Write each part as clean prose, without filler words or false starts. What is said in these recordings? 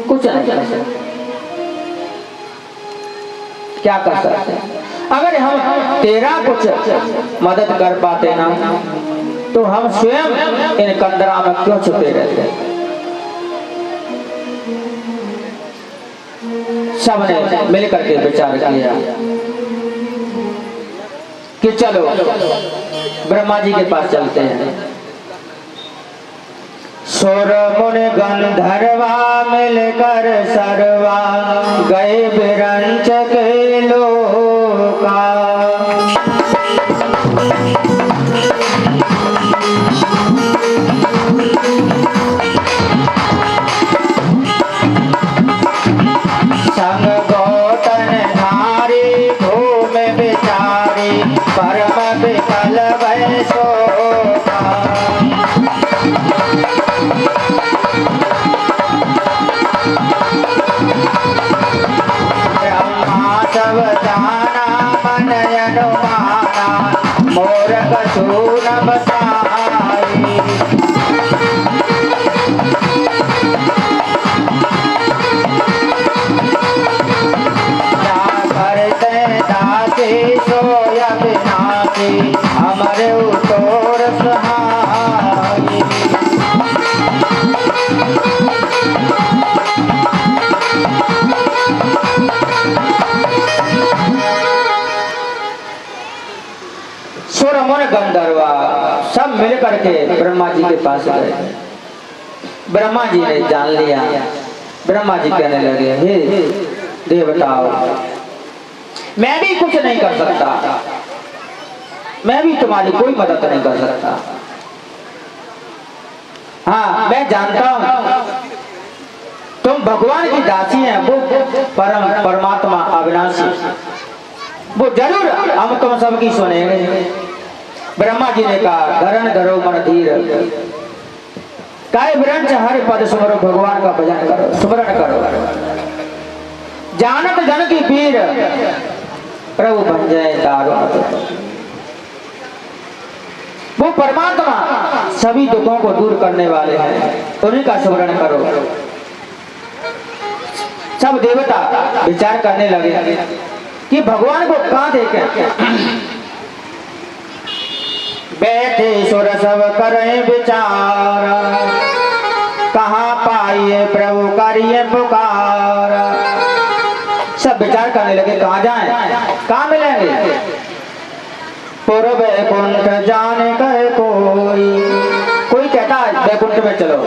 कुछ नहीं कर सकते। क्या कर सकते? अगर हम तेरा कुछ मदद कर पाते ना तो हम स्वयं इन कंदरा में क्यों छुपे रहते? सबने मिलकर के विचार किया कि चलो ब्रह्मा जी के पास चलते हैं। सुर मुनि गंधर्वा मिलकर सर्वा गए विरंच के लोका। संग गौतम धारी घूम बिचारी परम विकल भय शोका। सब जाना मन अनुमाना मोर कछु न बताई। करते दासी सोय विनाशी हमारे उतोर सहाई। सुर मुनि गंधर्वा सब मिल करके ब्रह्मा जी के पास गए। ब्रह्मा जी ने जान लिया। ब्रह्मा जी कहने लगे, हे देवताओं, मैं भी कुछ नहीं कर सकता, मैं भी तुम्हारी कोई मदद नहीं कर सकता। हाँ, मैं जानता हूं तुम भगवान की दासी हैं, वो परमात्मा अविनाशी, वो जरूर हम तुम सबकी सुनेंगे। ब्रह्मा जी ने कहा, धरण धरो मन धीर, काय विरंच हरि पद सुमरो, भगवान का भजन करो, सुमरण करो। जानत जन की पीर प्रभु बन जाए दारुण। वो परमात्मा सभी दुखों को दूर करने वाले हैं, उन्हीं का स्मरण करो। सब देवता विचार करने लगे कि भगवान को कहां देखें। बैठे सुर सब करें विचार, कहां पाइए प्रभु करिए पुकार। सब विचार करने लगे कहां जाएं, कहां मिलेंगे। पूर्व वैकुंठ जाने कहे कोई कहता है वैकुंठ में चलो,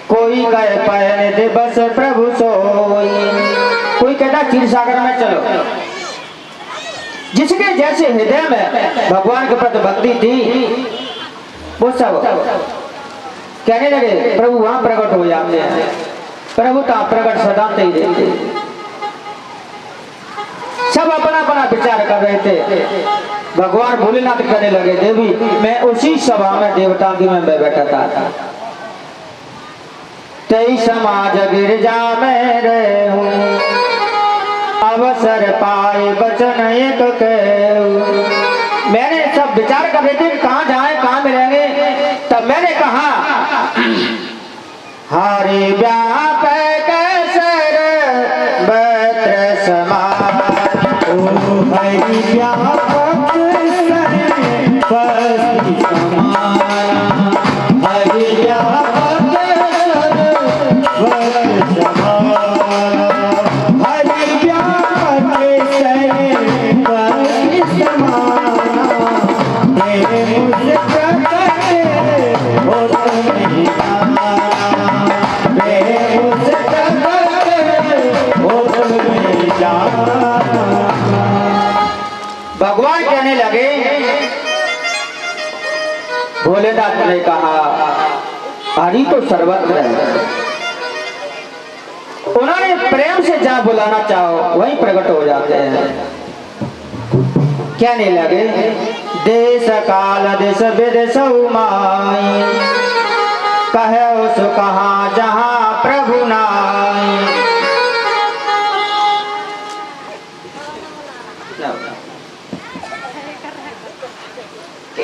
कोई कहे पहले दिवस प्रभु सोई, कोई कहता क्षीर सागर में चलो। जिसके जैसे हृदय में भगवान के प्रति भक्ति थी वो सब कहने लगे प्रभु वहां प्रकट हो जाते हैं, प्रभु तो प्रकट सदा ही देते। सब अपना अपना विचार कर रहे थे। भगवान भोलेनाथ कहने लगे, देवी मैं उसी सभा में देवता की में बैठा था, तेई समाज गिरजा में रहूं, अवसर पाए वचन एक कहूं। मैंने सब विचार कर रहे थे कहां जाए कहां मिलेंगे। तब मैंने कहा, हरि व्याप कैसर बत्र समान, हरि व्याप भगवान कहने लगे। भोलेनाथ ने कहा, हरि तो सर्वत्र है, उन्होंने प्रेम से जहां बुलाना चाहो वहीं प्रकट हो जाते हैं। कहने लगे, देश काल देश विदेश माई, कहे उस कहा जहां प्रभु नाई।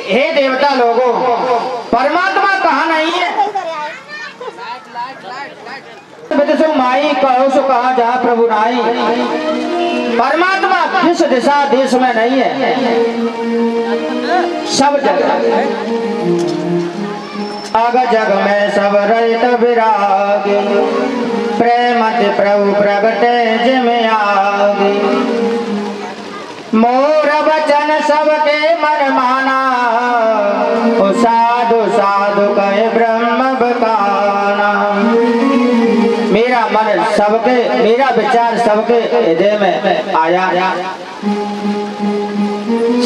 हे देवता लोगों, परमात्मा कहाँ नहीं है। माई कहो सो कहा जहाँ प्रभु नाई। परमात्मा किस दिशा देश में नहीं है, सब जगह। अग जग में सब रहित विराग, प्रेमति प्रभु प्रगटे जिम आगे। मोर वचन सबके मन माना, साधु साधु कहे ब्रह्म बकाना। मेरा मन सबके, मेरा विचार सबके हृदय में आया,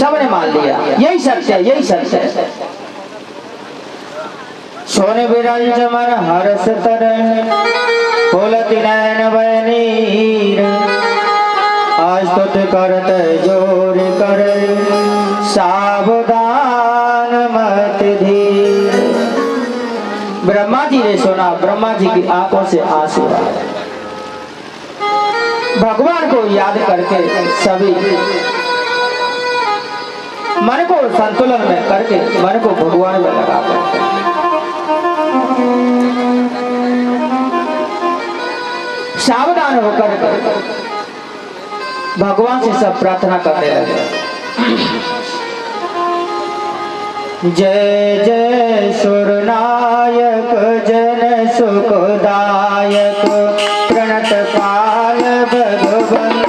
सबने मान लिया यही सत्य है, यही सत्य है। सोने विरंज मन हर्ष तरन, फूलति नयन बनीर। स्तुत करत जोर कर, सावधान मत धीर। ब्रह्मा जी ने सुना, ब्रह्मा जी की आंखों से आंसू आए। भगवान को याद करके सभी मन को संतुलन में करके मन को भगवान में लगा करके सावधान होकर भगवान से सब प्रार्थना करने लगे। जय जय सुरनायक जन सुखदायक, प्रणत पाल भगवंता।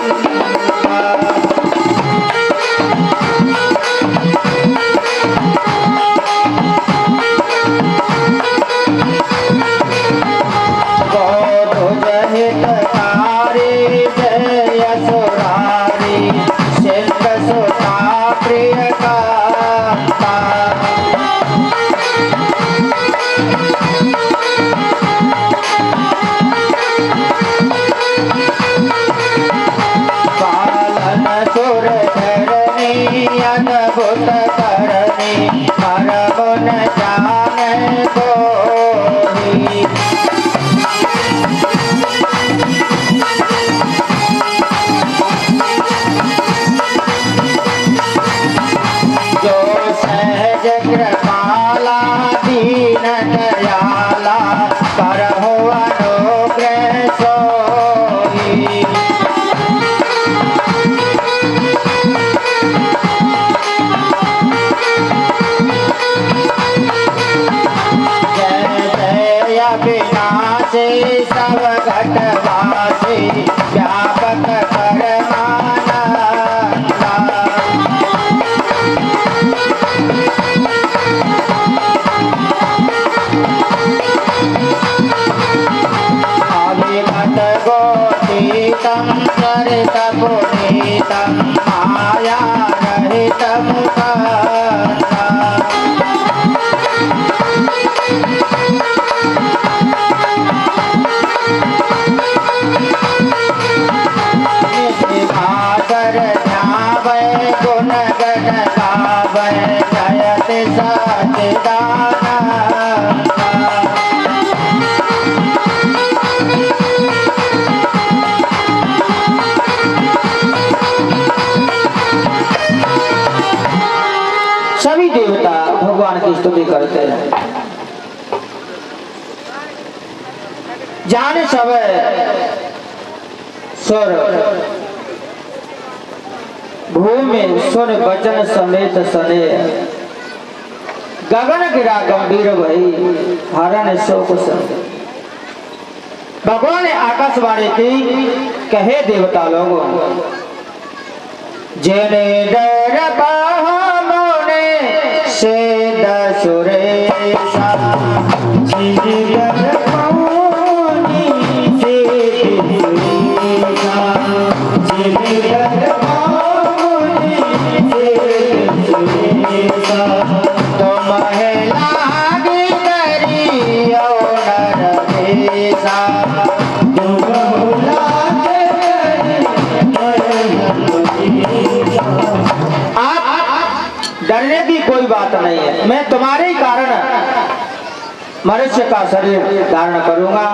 सभी देवता भगवान की स्तुति करते हैं। जाने सब स्वर भूमि सुन वचन समेत सने, गगन गिरा गंभीर भई हरण शोक संग। भगवान ने आकाशवाणी की, कहे देवता लोगों, जेने डर मोने से दसुरे डरने की कोई बात नहीं है। मैं तुम्हारे ही कारण मनुष्य का शरीर धारण करूंगा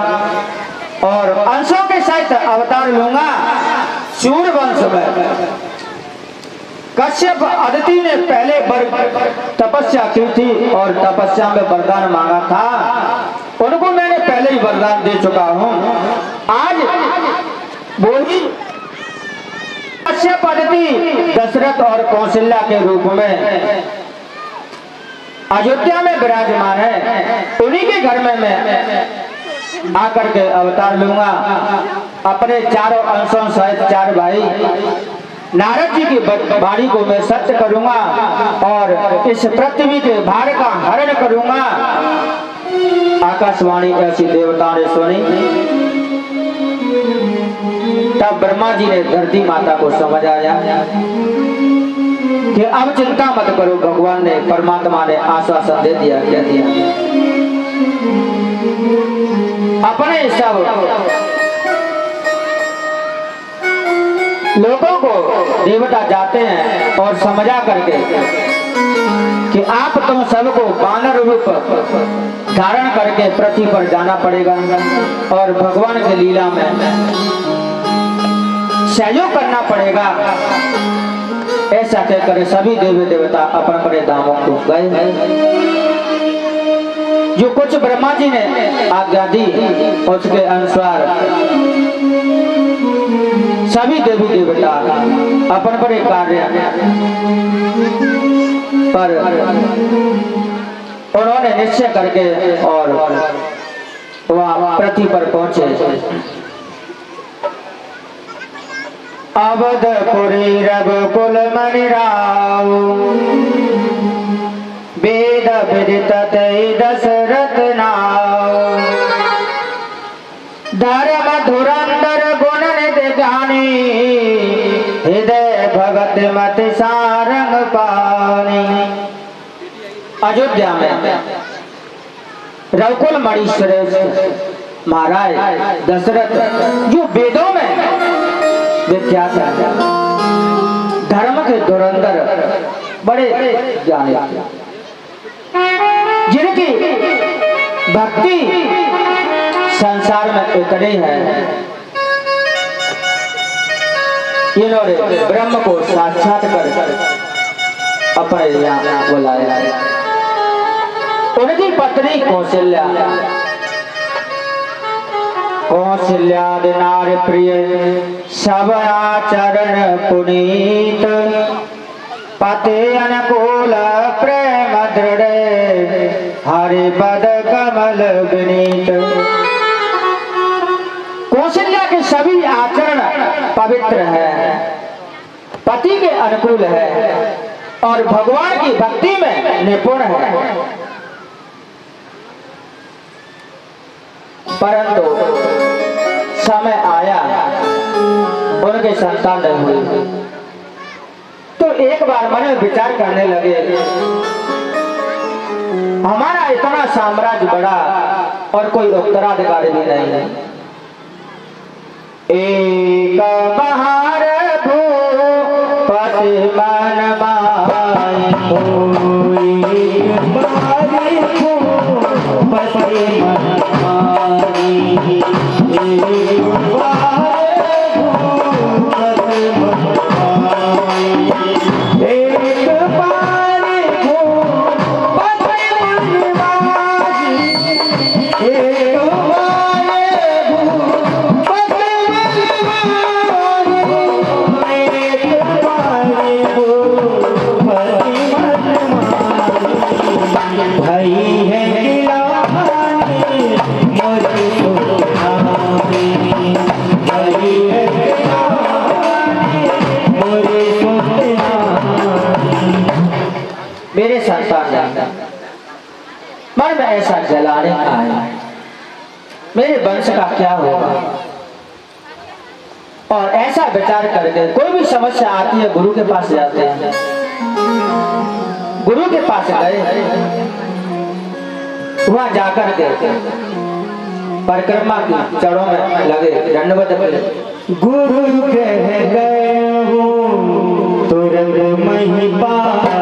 और अंशों के सहित अवतार लूंगा। सूर्य वंश में कश्यप अदिति ने पहले तपस्या की थी और तपस्या में वरदान मांगा था। उनको मैंने पहले ही वरदान दे चुका हूं। आज वही पद्धति दशरथ और कौशल्या के रूप में अयोध्या में विराजमान है। उन्हीं के घर में मैं आकर के अवतार लूंगा। अपने चारों अंशों सहित 4 भाई नारद जी की वाणी को मैं सत्य करूंगा और इस पृथ्वी के भार का हरण करूंगा। आकाशवाणी ऐसी देवता ने सुनी। तब ब्रह्मा जी ने धरती माता को समझ आया कि अब चिंता मत करो। भगवान ने, परमात्मा ने आश्वासन दे दिया, कह दिया अपने सब लोगों को देवता जाते हैं और समझा करके कि आप तुम सबको वानर रूप धारण करके पृथ्वी पर जाना पड़ेगा और भगवान की लीला में सहयोग करना पड़ेगा। ऐसा कहकर सभी देवी देवता अपने अपने धामों को गए। जो कुछ ब्रह्मा जी ने आज्ञा दी उसके अनुसार सभी देवी देवता अपन पर कार्य पर उन्होंने निश्चय करके और वहां पृथ्वी पर पहुंचे। अवधपुरी रघुकुल मणि राव वेद विदित दशरथ नाव धर्म धुरंधर गुण निधि ज्ञानी हृदय भगत मति सारंग पानी। अयोध्या में रघुकुल मणि श्रेष्ठ महाराज दशरथ जो वेदों में विख्यात है, धर्म के धुरंधर बड़े ज्ञानी, जिनकी भक्ति संसार में इतनी है। इन्होंने ब्रह्म को साक्षात कर अपने यहाँ बुलाया। उनकी पत्नी कौशल्या, कौशल्यादि नारी प्रिय सब आचरण पुनीत पति अनुकूल प्रेम दृढ़ हरि पद कमल विनीत। कौशल्या के सभी आचरण पवित्र है, पति के अनुकूल है और भगवान की भक्ति में निपुण है। परंतु समय आया उनके संतान नहीं हुई तो एक बार मन में विचार करने लगे, हमारा इतना साम्राज्य बड़ा और कोई उत्तराधिकारी भी नहीं है। एक बहार भूपति मन माय मेरे संतान मन में ऐसा जलाने आया, मेरे वंश का क्या होगा। और ऐसा विचार करके कोई भी समस्या आती है गुरु के पास जाते हैं। गुरु के पास गए, वहां जाकर के परिक्रमा की चरणों में लगे, दंडवत करे। गुरु कह गए हो तुरंत मही पारा,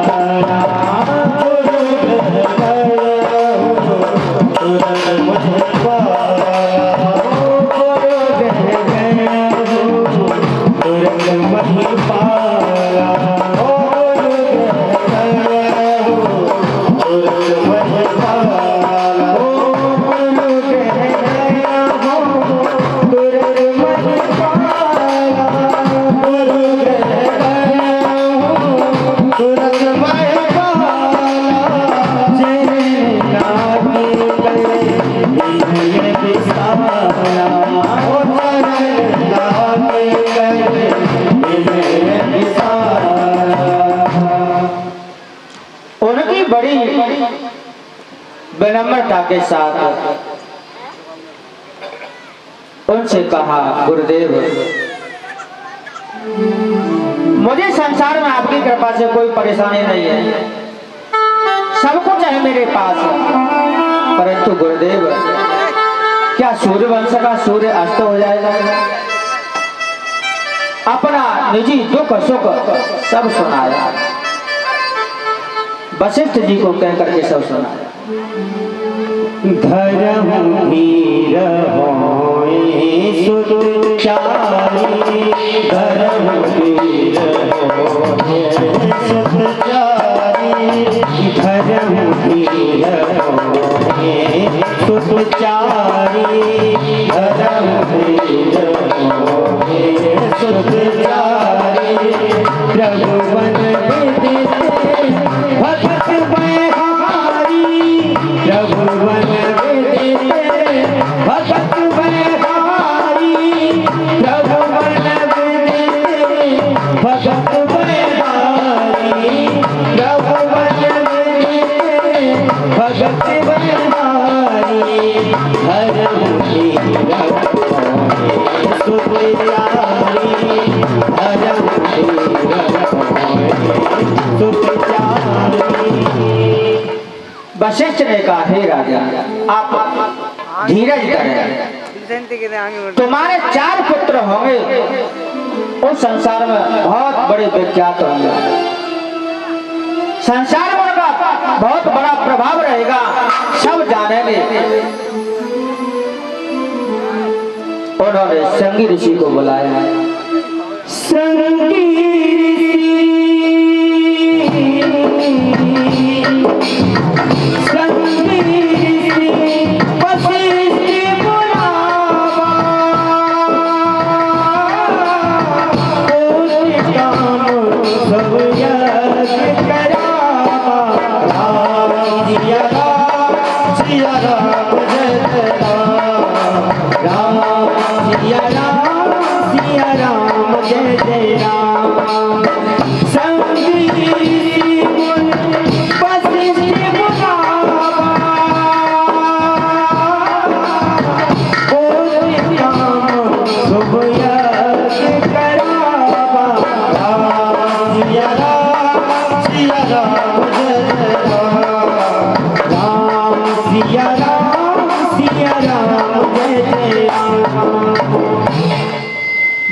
उनकी बड़ी विनम्रता के साथ उनसे कहा, गुरुदेव मुझे संसार में आपकी कृपा से कोई परेशानी नहीं है, सब कुछ है मेरे पास, परंतु गुरुदेव क्या सूर्यवंश का सूर्य अस्त हो जाएगा? अपना निजी दुख सुख सब सुनाया, वशिष्ठ जी को कह करके सब सुनाया। धर्म वीर होए सुचारी, धर्म वीर होए सुचारी, धर्म वीर होए सुचारी, धर्म वीर होए सुचारी, रघुवन विदित भगत बहारी, रघुवन विदित भगत बहारी, रघुवन विदित भगत बहारी, रघुवन विदित भगत बहारी, धर्म वीर होए सुचारी, धर्म वीर होए सुचारी। वशिष्ठ ने कहा, हे राजा आप धीरज करें, तुम्हारे 4 पुत्र होंगे, उस संसार में बहुत बड़े विख्यात होंगे, संसार में उनका बहुत बड़ा प्रभाव रहेगा, सब जानेंगे। उन्होंने संगी ऋषि को बुलाया। संगी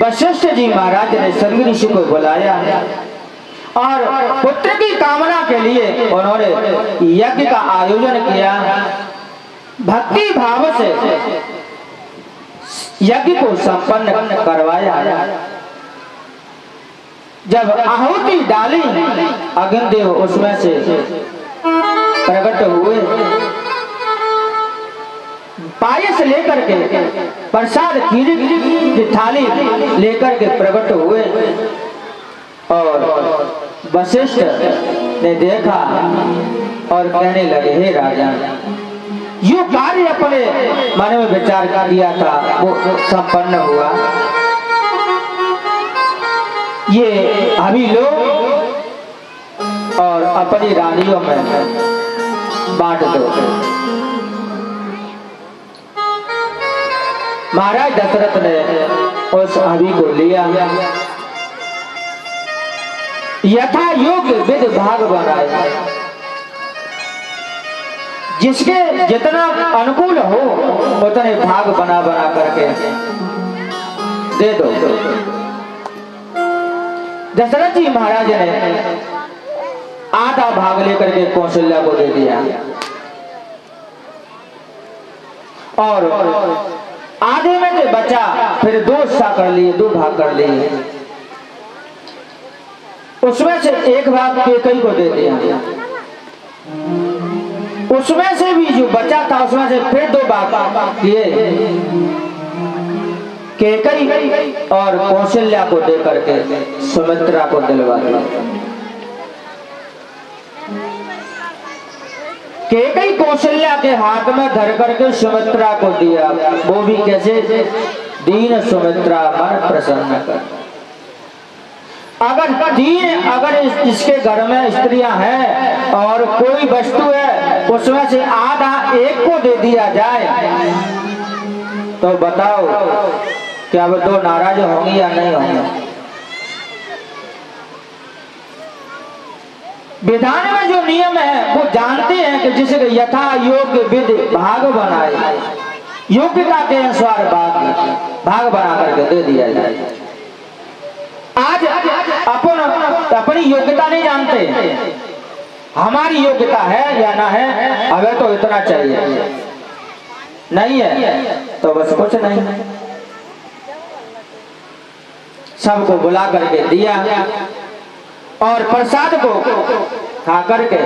वशिष्ठ जी महाराज ने संगी ऋषि को बुलाया और पुत्र की कामना के लिए उन्होंने यज्ञ का आयोजन किया। भक्ति भाव से यज्ञ को संपन्न करवाया। जब आहुति डाली, अग्निदेव उसमें से प्रकट हुए, पायस लेकर के, प्रसाद खीर की थाली लेकर के प्रकट हुए और वशिष्ठ ने देखा और कहने लगे, हे राजा, यो कार्य अपने मन में विचार किया था वो संपन्न हुआ, ये अभी लो और अपनी रानियों में बांट दो। महाराज दशरथ ने उस हवि को लिया, यथा योग्य विधि भाग बनाया, जिसके जितना अनुकूल हो उतने भाग बना बना करके दे दो। दशरथ जी महाराज ने आधा भाग लेकर के कौशल्या को दे दिया और आधे में से बचा फिर 2 हिस्सा कर लिए, 2 भाग कर लिए। उसमें से एक भाग केकई को दे दिया, उसमें से भी जो बचा था उसमें से फिर 2 भाग किए, केकई और कौशल्या को दे करके सुमित्रा को दिलवा दिया। केकई कौशल्या के हाथ में धर करके सुमित्रा को दिया। वो भी कैसे? दीन सुमित्रा मन प्रसन्न कर। अगर इसके घर में स्त्रियां हैं और कोई वस्तु है उसमें से आधा एक को दे दिया जाए तो बताओ क्या वो दो नाराज होंगी या नहीं होंगी? विधान में जो नियम है वो जानते हैं कि जिसे यथा योग्य विधि भाग बनाए, योग्यता के अनुसार भाग बना करके दे दिया जाए। आज अपनी योग्यता नहीं जानते, हमारी योग्यता है या ना है, हमें तो इतना चाहिए, नहीं है तो बस कुछ नहीं। सबको बुला करके दिया और प्रसाद को खा करके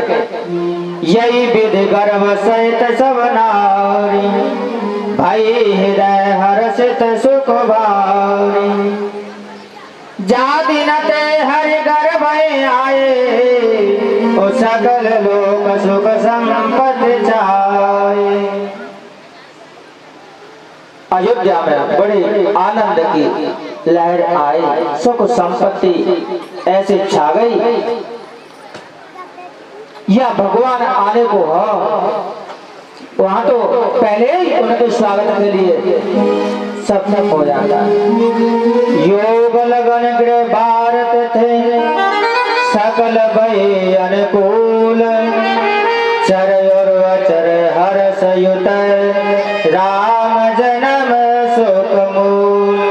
यही विधि गर्भ सहित सब नारी, भाई हृदय हर्षित सुख भारी। जा दिन ते हरि गर्भ आए, ओ सकल लोक सुख संपत्ति छाए। अयोध्या में बड़े आनंद की लहर आई, सुख संपत्ति ऐसे छा गई या भगवान आने को हो। वहां तो पहले ही उनके स्वागत के लिए सब हो जाता है। योग लगन गृह भारत थे, सकल भय अनुकूल। चर और वचर हर्ष युत, राम जन्म सुख मूल।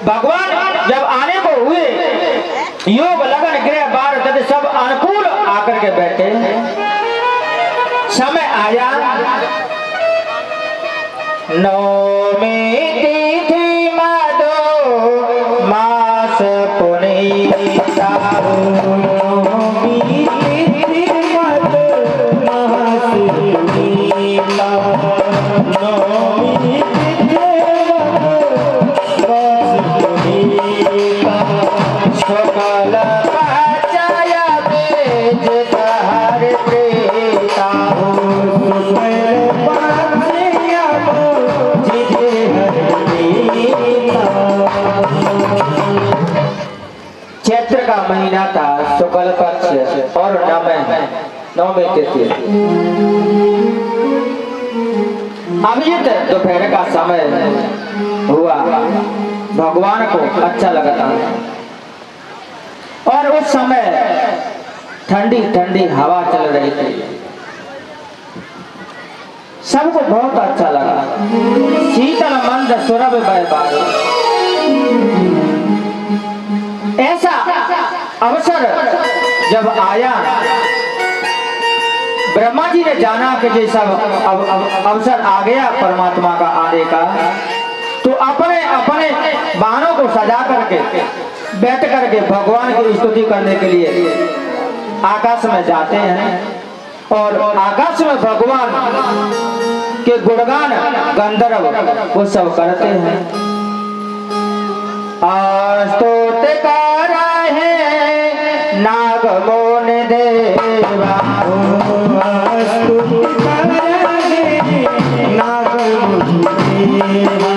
भगवान जब आने को हुए, योग लगन गृह बार तक सब अनुकूल आकर के बैठे। समय आया नौमी तिथि मधु मास पुनीता। चैत्र का महीना था, शुक्ल पक्ष और नवमी तिथि। अभिजित दोपहर का समय हुआ, भगवान को अच्छा लगता और उस समय ठंडी ठंडी हवा चल रही थी, सबको बहुत अच्छा लगा। शीतल मंद सुरभ बह। ऐसा अवसर जब आया, ब्रह्मा जी ने जाना कि जैसा अवसर आ गया परमात्मा का आने का, तो अपने अपने बाणों को सजा करके बैठ करके भगवान की स्तुति करने के लिए आकाश में जाते हैं और आकाश में भगवान के गुणगान गंधर्व वो सब करते हैं। स्तुत कर है नाग मोन देवा, स्तुत कर है नाग मोन देवा,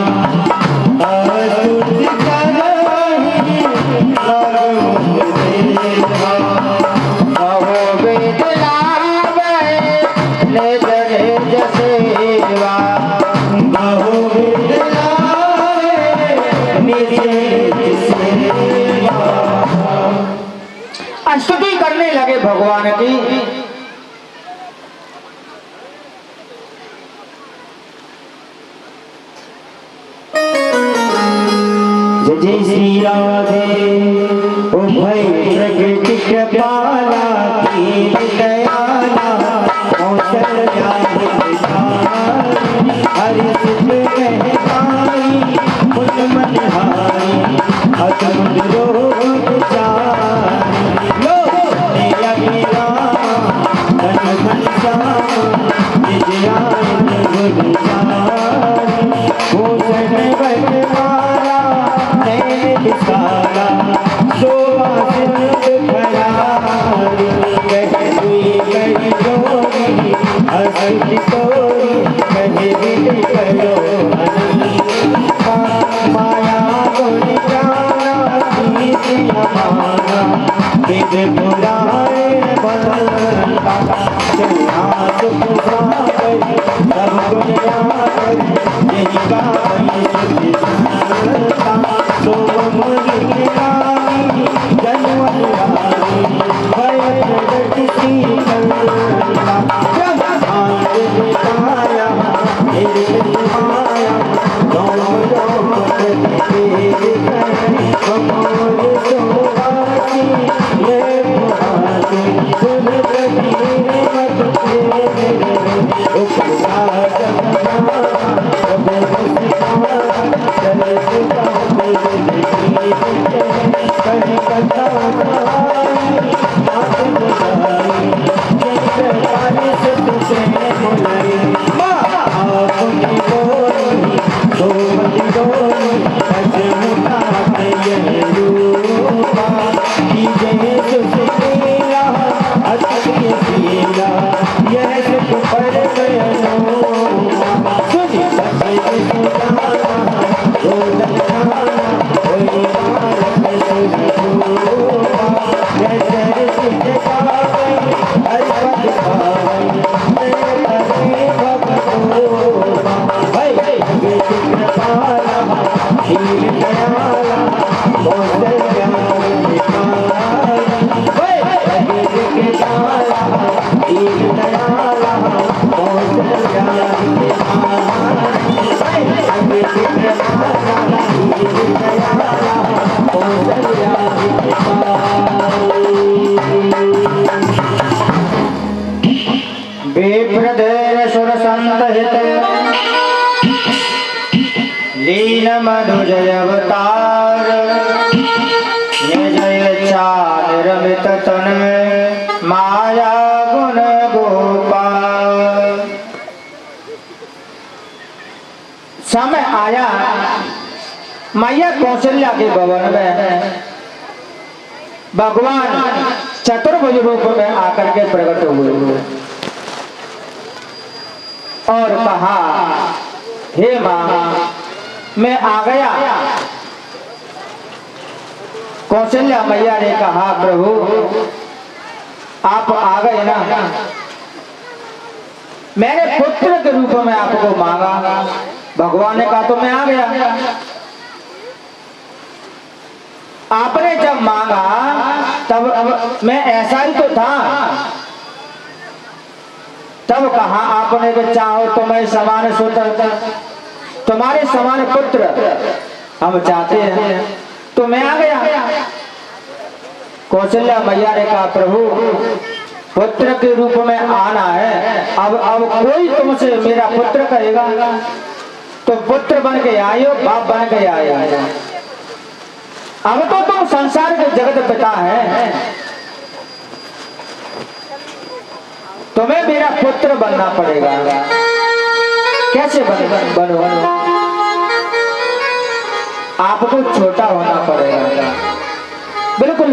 स्तुत कर है नाग मोन देवा। अहो वेद लावे निज निज सेवा, अहो वेद लावे निज स्तुति करने लगे भगवान की। जय श्री राधे उभय प्रकृति कृपाला की दयाला कौशल्या हरि सुख कहताई मुझ मनहारी अतुल रोग चारी। लो मेरा मेरा धन घनसा विजयान गुरु भूषण बटवारा विप्रधेर सुर संत हित लीन मधुजय अवतार निज इच्छा निर्मित तन में माया गुण गोपाल। समय आया मैया कौशल्या के भवन में भगवान चतुर्भुज रूप में आकर के प्रकट हुए और कहा, हे मां मैं आ गया। कौशल्या मैया ने कहा, प्रभु आप आ गए ना, मैंने पुत्र के रूप में आपको मांगा। भगवान ने कहा तो मैं आ गया। आपने जब मांगा तब मैं ऐसा ही तो था। तब कहा आपने कि चाहो तो मैं समान सुत तुम्हारे समान पुत्र हम चाहते हैं, तो मैं आ गया। कौशल्या मैया ने कहा, प्रभु पुत्र के रूप में आना है, अब कोई तुमसे मेरा पुत्र कहेगा तो पुत्र बन के आयो, बाप बन के आयो। अब तो तुम संसार के जगत पिता है, तुम्हें मेरा पुत्र बनना पड़ेगा। कैसे बनो? आपको छोटा होना पड़ेगा, बिल्कुल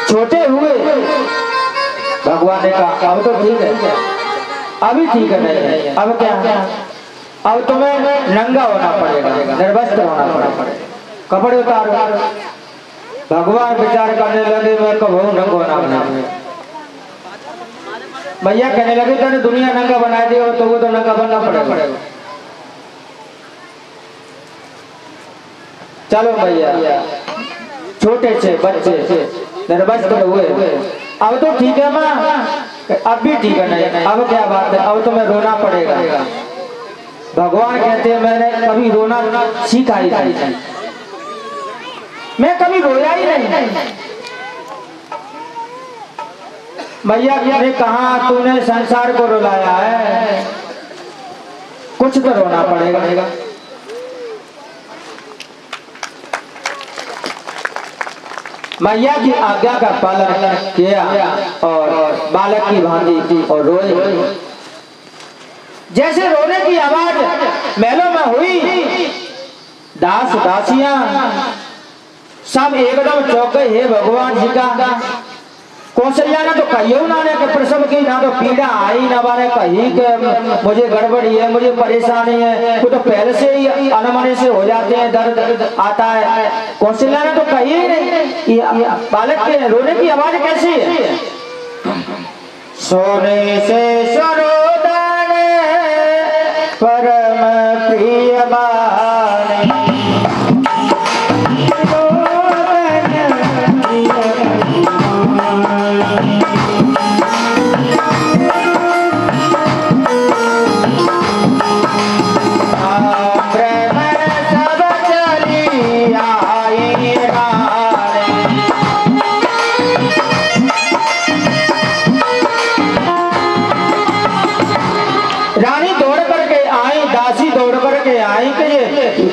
छोटे हुए। भगवान ने कहा अब तो ठीक है, अभी ठीक है नहीं, अब क्या, अब तुम्हें नंगा होना पड़ेगा, निर्वस्त्र होना पड़ेगा, कपड़े उतारो। भगवान विचार करने लगे, मैं कबू नंगा होना बना। भैया कहने लगे तेने दुनिया नंगा बना दी तो वो तो नंगा बनना पड़ेगा। चलो भैया, छोटे से बच्चे निर्वस्त्र हुए, अब तो ठीक है माँ, अब भी ठीक है नहीं, अब क्या बात है, अब तुम्हें रोना पड़ेगा। भगवान कहते हैं मैंने कभी रोना सीखा ही नहीं, मैं कभी रोया ही नहीं। मैया ने कहा तूने संसार को रुलाया है, कुछ तो रोना पड़ेगा। मैया की आज्ञा का पालन किया और बालक की भांति और रोए। जैसे रोने की आवाज महलों में हुई, दास दासियां सब एकदम चौंक गए। हे भगवान जी का, कौशल्या ने तो कहियो ना ने प्रसव की ना तो पीड़ा आई, ना बारे कही कि मुझे गड़बड़ी है, मुझे परेशानी है। वो तो पहले से ही अनमने से हो जाते हैं, दर्द आता है। कौशल्या ने तो कही ही नहीं। बालक के रोने की आवाज कैसी है? सोने से सरोदन परम प्रिय बाने,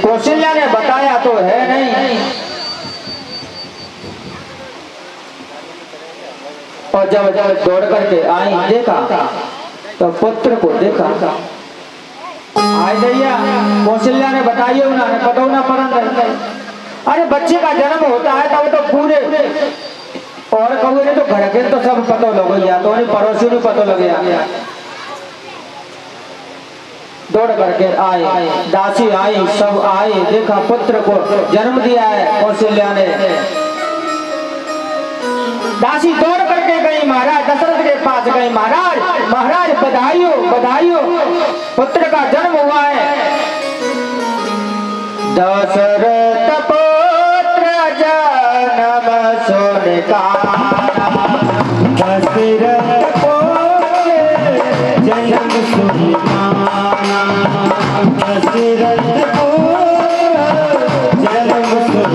कौशल्या ने बताया तो है नहीं। और जब दौड़ करके आई, देखा तो पुत्र को देखा। आय दैया, कौशल्या ने बताइए उन्होंने पता ना पड़ा। अरे बच्चे का जन्म होता है तब तो पूरे और कबू ने तो घर के तो सब पता लग गया, तो पड़ोसी ने पता लग गया। दौड़ करके आए, दासी आई, सब आए, देखा पुत्र को जन्म दिया है कौशल्या ने। दासी दौड़ करके गई महाराज दशरथ के पास गई। महाराज महाराज बधाइयो बधाइयो, पुत्र का जन्म हुआ है। दशरथ पुत्र जन्म सुन का, दशरथ पुत्र जन्म सुन दशरथ जन्म सुन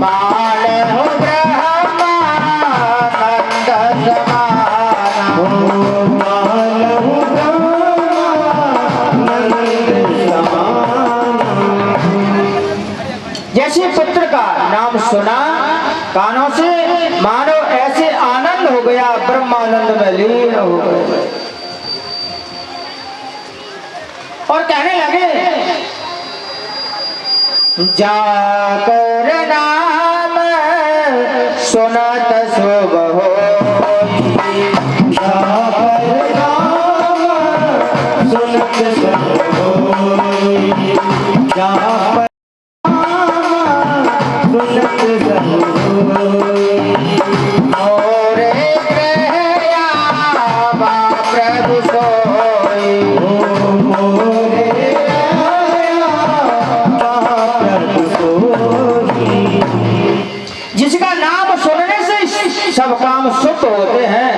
बाण हो ब्रह्मानंद समान। से मानो ऐसे आनंद हो गया, ब्रह्मानंद में लीन हो गए और कहने लगे जाकर नाम सुनत शुभ होई, जाकर नाम सुनत शुभ होई, जाकर नाम सुनत शुभ होई। मोरे प्रया प्रभु सोई, मोरे प्रभु सोई। जिसका नाम सुनने से सब काम सुख होते हैं,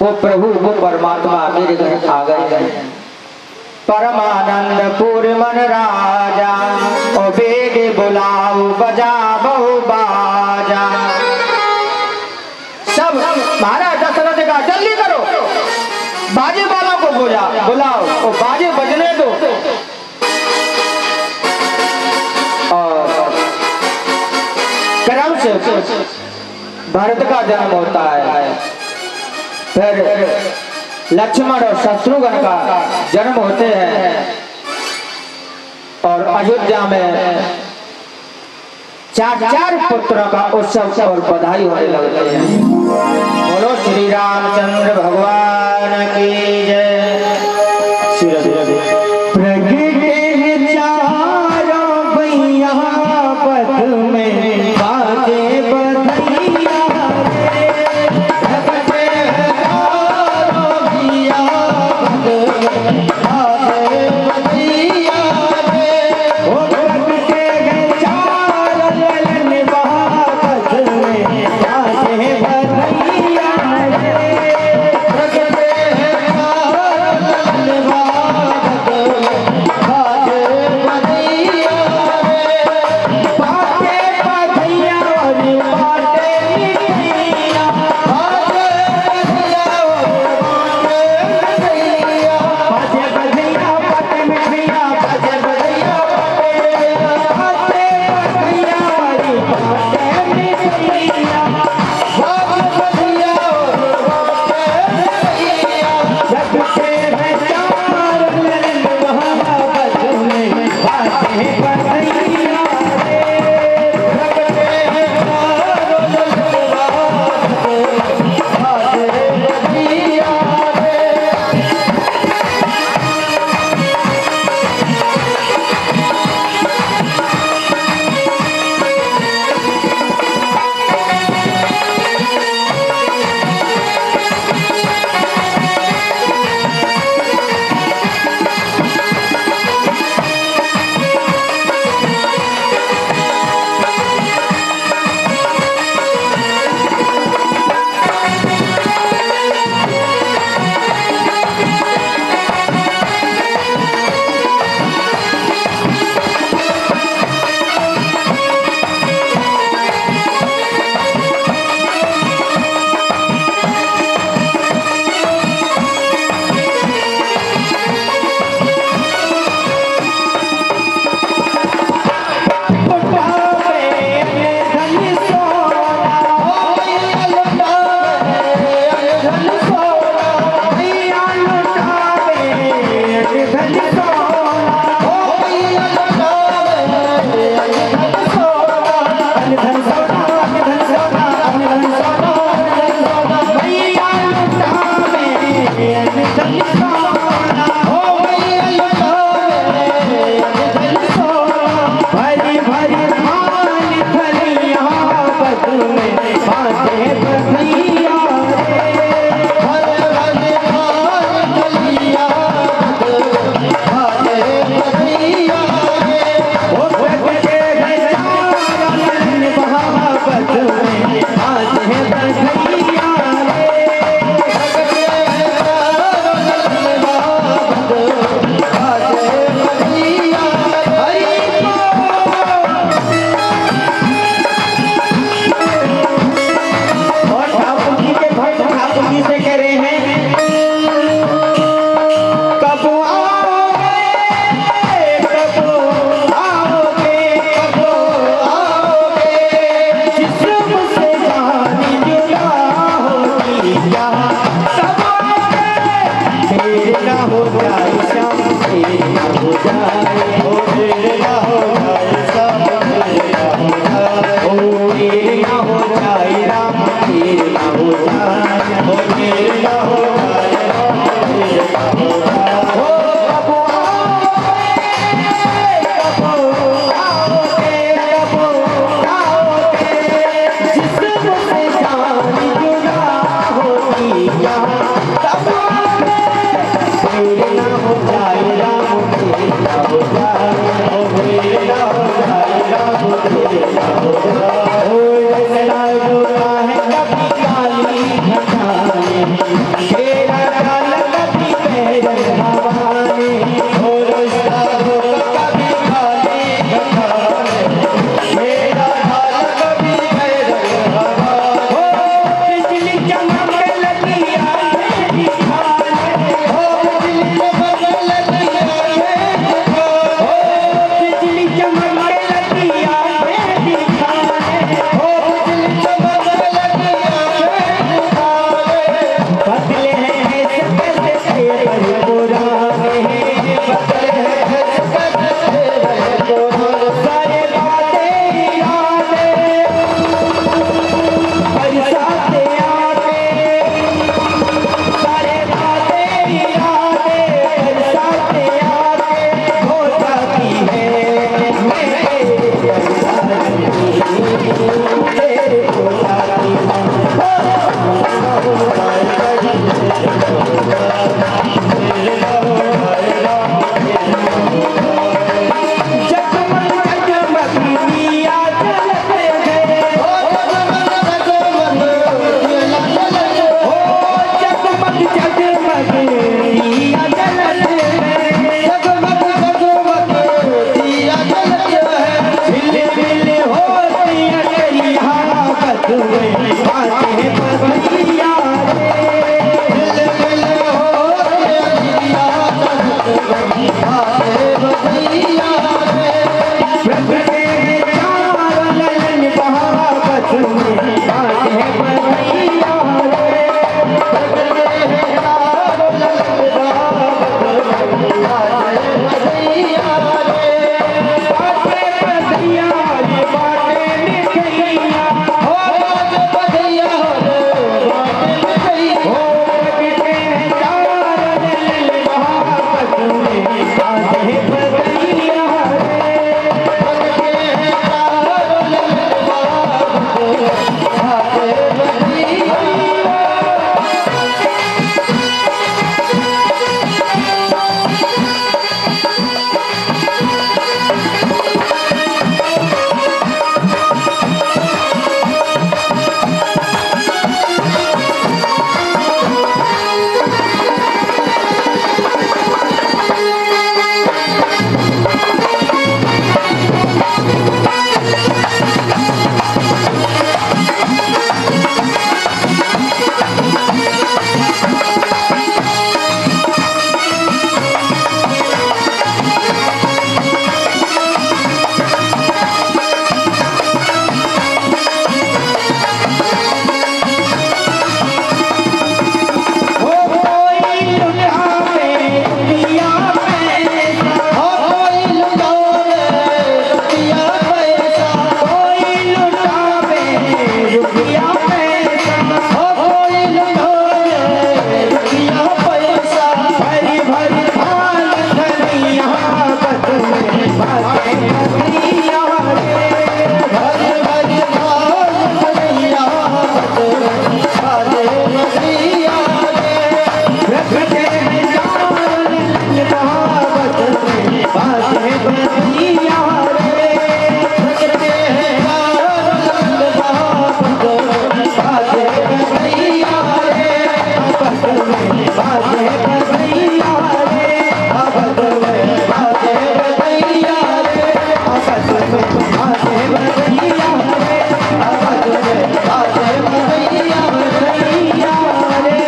वो प्रभु वो परमात्मा मेरे घर आ गए। परमानंद पूर्ण मन राजा, ओ बेग बुलाओ बजाओ बाजा। सब महाराज दशरथ का जल्दी करो, बाजे वालों को बुलाओ और बाजे बजने दो। और क्रम से भरत का जन्म होता है, फिर लक्ष्मण और शत्रुघ्न का जन्म होते हैं और अयोध्या में चार पुत्रों का उत्सव और बधाई होने लगते हैं। बोलो श्री रामचंद्र भगवान की जय। प्रगटे चारों भैया पथ में बाजे बधैया रे, प्रगटे चारों भैया पथ में बाजे बधैया रे, ओ प्रगटे चार ललन पथ में बाजे बधैया रे, प्रगटे चार ललन राम तीर न हो जाए, हो तीर न हो जाए, तीर न हो जाए। हो कब आओगे, कब आओगे, जिस्म से जान जुदा होती यहाँ, कब आओगे, तीर न हो जाए राम तीर न हो जाए, हो तीर न हो जाए राम तीर न हो जाए। हो रचना जुड़ा है कभी काली घटाने, तेरा डाल कभी पैर हवाने, हो रचना जुड़ा कभी काली घटाने, तेरा डाल कभी पैर हवाने। हो बिजली चमक लगी आंखें दिखाने, हो बिजली चमक लगी आंखें दिखाने, हो बिजली चमक लगी आंखें दिखाने, हो बिजली चमक लगी आंखें दिखाने। बदले हैं कैसे तेरे पुराने, बदले हैं कैसे तेरे पुराने, सारे बातें यादें बरसाते आके, सारे बातें यादें बरसाते आके हो जाती है मेरे तेरे हो जाती जगमग जगमग दिया जलते गए, हो जगमग जगमग दिया जलते, हो जगमग जगमग दिया जलते हैं, जगमग जगमग दिया जलते हैं। झिलमिल होती है तेरी आफत में बातें बदलिया रे, झिलमिल होती है तेरी आफत में बातें बदलिया रे। प्रगटे हैं चार नयन बहावत में बातें बदलिया रे, प्रगटे हैं चार नयन बहावत में बातें बदलिया रे। बातें बदलिया रे, बातें निकलिया, हो बातें बदलिया रे, बातें निकलिया, हो प्रगटे हैं चार नयन बहावत में बातें बदलिया रे, प्रगटे हैं चार नयन बहावत में बातें बदलिया रे। हो कोई लुटावे रुपया पैसा, हो कोई लुटावे रुपया पैसा, कोई लुटावे रुपया पैसा, हो कोई लुटावे रुपया पैसा। भरी भरी थाल धनिया बत में बातें बदलिया रे, भरी भरी थाल धनिया बत में बातें बदलिया रे। प्रगटे हैं चार नयन बहावत में बातें बदलिया रे, प्रगटे हैं चार नयन बहावत में बातें बदलिया रे, आपस में बातें बदलिया रे, आपस में बातें बदलिया रे, आपस में बातें बदलिया रे, आपस में बातें बदलिया रे।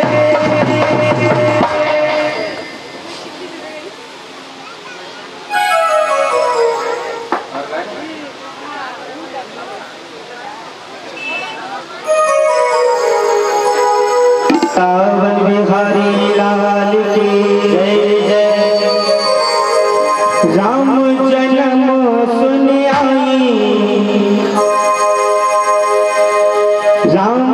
सावन बिहारी लाल की जय जय, राम जन्म सुन आई, राम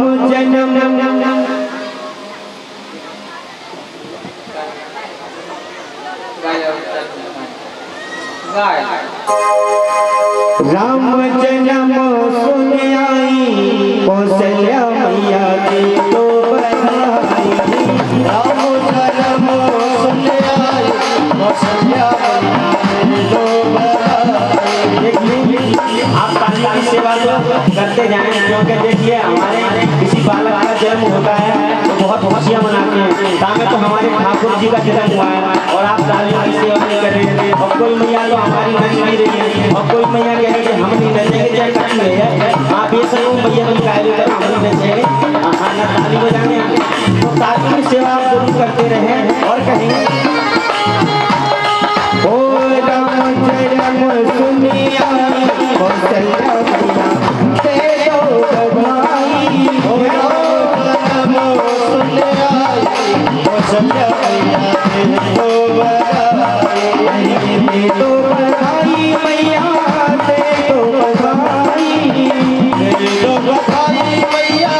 क्योंकि देखिए हमारे किसी बालक का जन्म होता है तो बहुत खुशियाँ मनाते हैं। तामे तो हमारे ठाकुर जी का जन्म हुआ है और आप तालियों की सेवा नहीं कर रहे हैं। और कोई मैया तो हमारी नच नहीं रही है और कोई मैया कह रही है हम नहीं नचेंगे चाहे कुछ नहीं है। आप ये सब मैया तुम गायब करो हम नहीं नचेंगे। हाँ ना ताली बजाने तो तालियों की सेवा आप जरूर करते रहें और कहेंगे ओ राम जन्म सुनिया कौशल्या मैया ते दो बधाई। ओ राम सुनिया कौशल्या मैया ते दो बधाई। ते दो बधाई मैया ते दो बधाई। ते दो बधाई मैया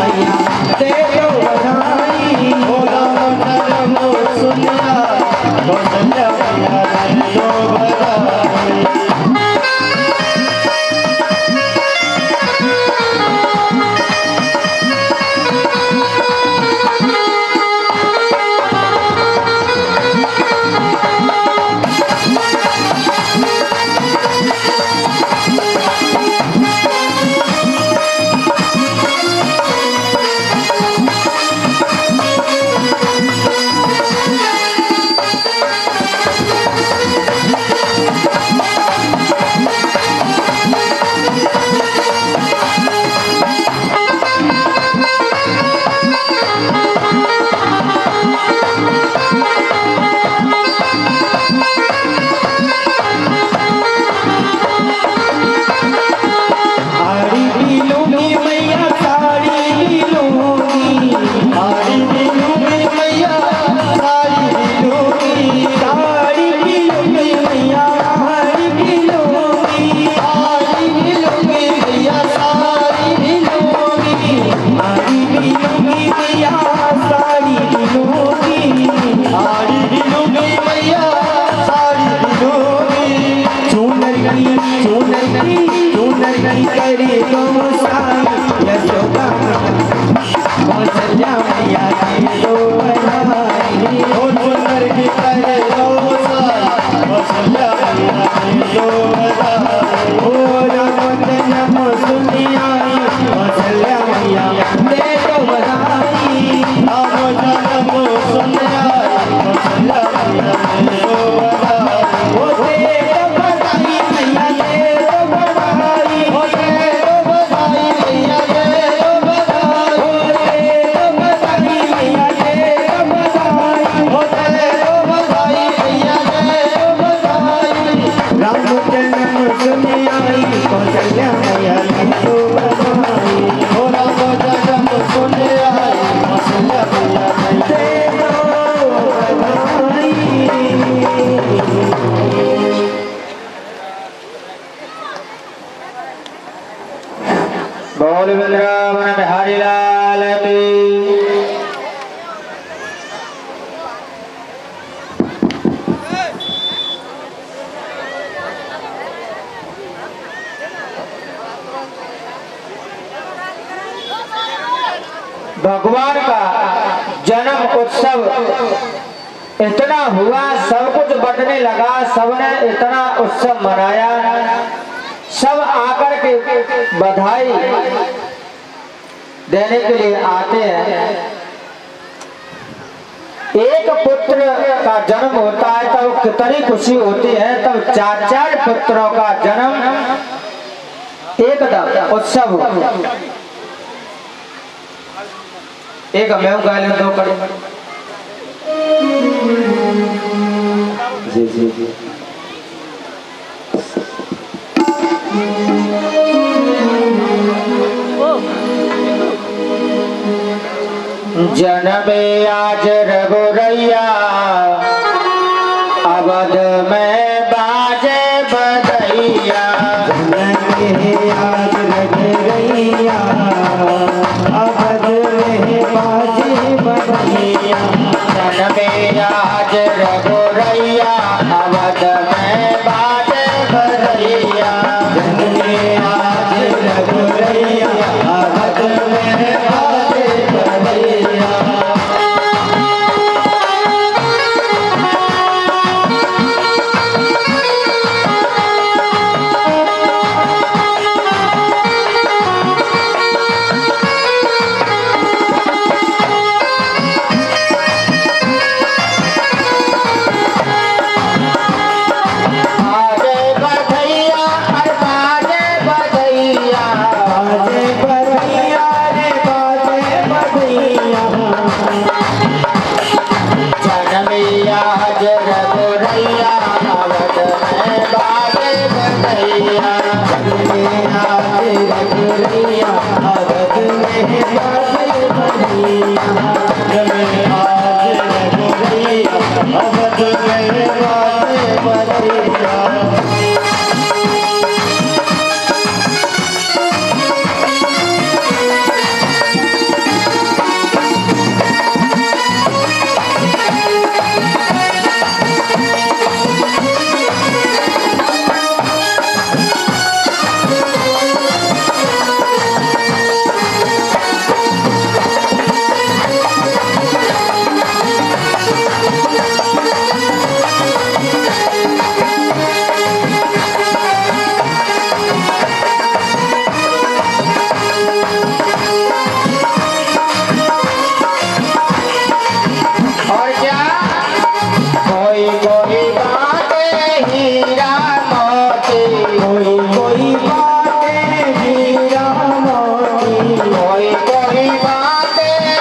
मैया दे दो बधाई। बोला मंडल मौसुमिया कौशल्या मैया दे दो बधाई। बोल वृंदावन बिहारी लाल की। भगवान का जन्म उत्सव इतना हुआ, सब कुछ बंटने लगा, सबने इतना उत्सव मनाया, सब आकर के बधाई देने के लिए आते हैं। एक पुत्र का जन्म होता है तब कितनी खुशी होती है, तब 4-4 पुत्रों का जन्म एकदम उत्सव हो। एक मैं गाय दो कड़ी जी जी जी जनमे आज रघुरैया अवध में बाजे बधैया। जनमे आज रघुरैया अवध में बाजे बधैया। जनमे आज रघुरैया अवध में बाजे बधैया। जनमे आज रघुरैया अवध में बाजे बधैया।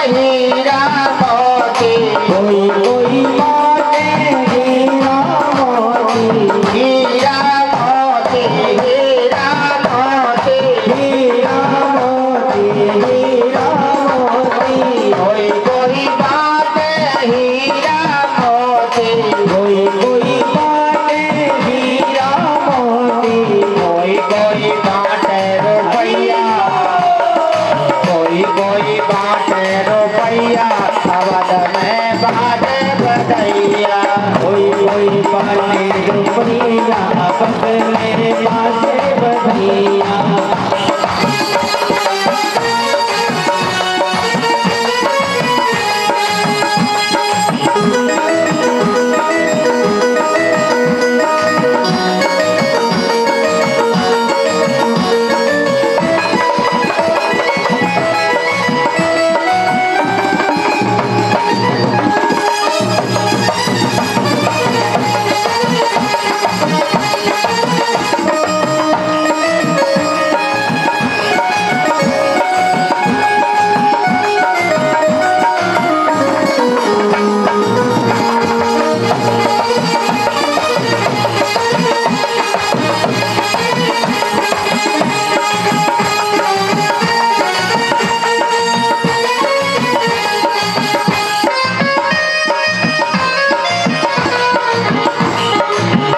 हीरा मोती, कोई कोई बाटे हीरा मोती, हीरा मोती, हीरा मोती, हीरा मोती, हीरा मोती, कोई कोई बात हीरा मोती, कोई कोई बाटे हीरा मोती, कोई कोई बाटे रुपैया, कोई कोई बाटे रुपैया, अवध में बाटे बधैया, कोई कोई बाटे रुपया पग में बाटे बधिया।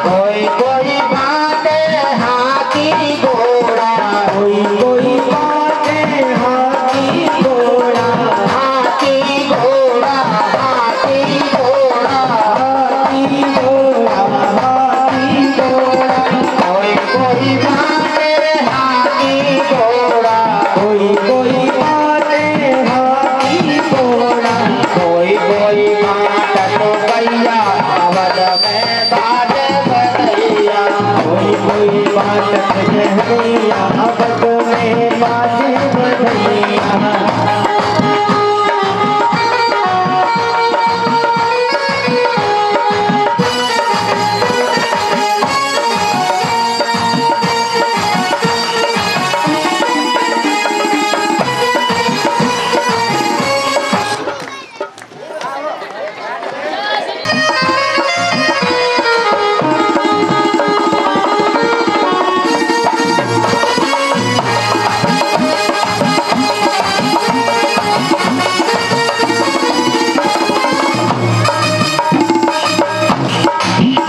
कोई कोई बाटे हाथी घोड़ा, कोई कोई बाटे हाथी घोड़ा, हाथी घोड़ा, हाथी घोड़ा, हाथी घोड़ा, हाथी घोड़ा, कोई कोई बाटे हाथी घोड़ा, कोई कोई बाटे हाथी घोड़ा, कोई कोई बात तो भैया अवध में बाटे बधैया, कोई कोई बात कहैया अवध में बाटे बधैया।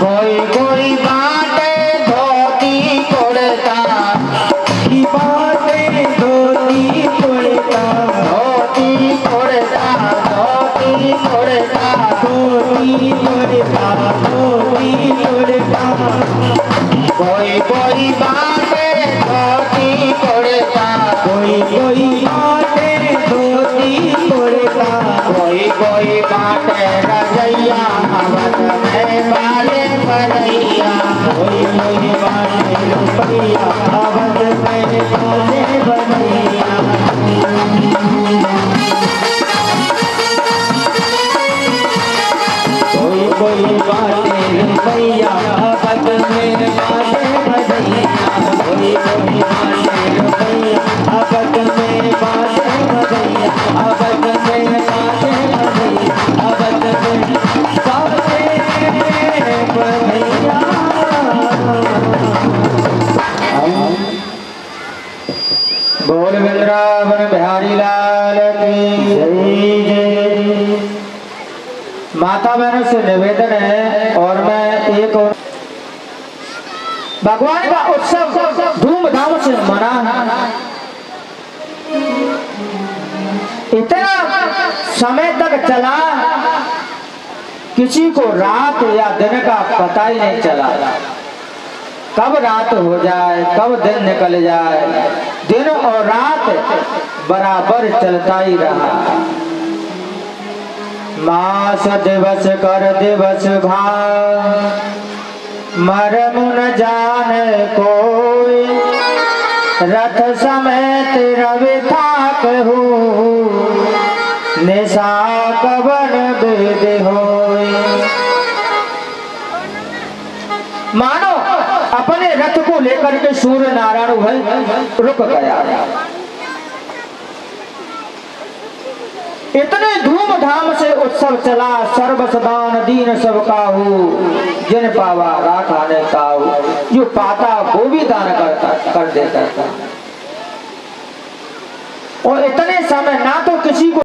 कोई कोई बाटे धोती कुर्ता, की बाटे धोती कुर्ता, धोती कुर्ता, धोती कुर्ता, धोती कुर्ता, धोती कुर्ता, कोई कोई बाटे धोती कुर्ता, कोई कोई बाटे धोती कुर्ता, कोई कोई बाटे रजैया अवध में बाटे बधैया, कोई कोई बाटे रुपया अवध में बाटे बधैया। कोई कोई बाटे रुपया अवध में बाटे बधैया, कोई कोई बाटे रुपया अवध में बाटे बधैया, अवध में बाटे बधैया, अवध में बाटे बधैया। बोल वृंदावन बिहारी लाल की जय जय। माता बहनों से निवेदन है और मैं एक और भगवान का उत्सव धूमधाम से मना है। इतना समय तक चला किसी को रात या दिन का पता ही नहीं चला। कब रात हो जाए कब दिन निकल जाए, दिन और रात बराबर चलता ही रहा। मास दिवस कर दिवस भार, मरम न जाने कोई, रथ समेत रवि थाक हो, निशा कवन वेद होय। मानो अपने रथ को लेकर के सूर्य नारायण वह रुक गया। इतने धूमधाम से उत्सव चला, सर्वसदान दीन सब काहू, जिन पावा राखा ने काहू। जो पाता वो भी दान कर देता था। और इतने समय ना तो किसी को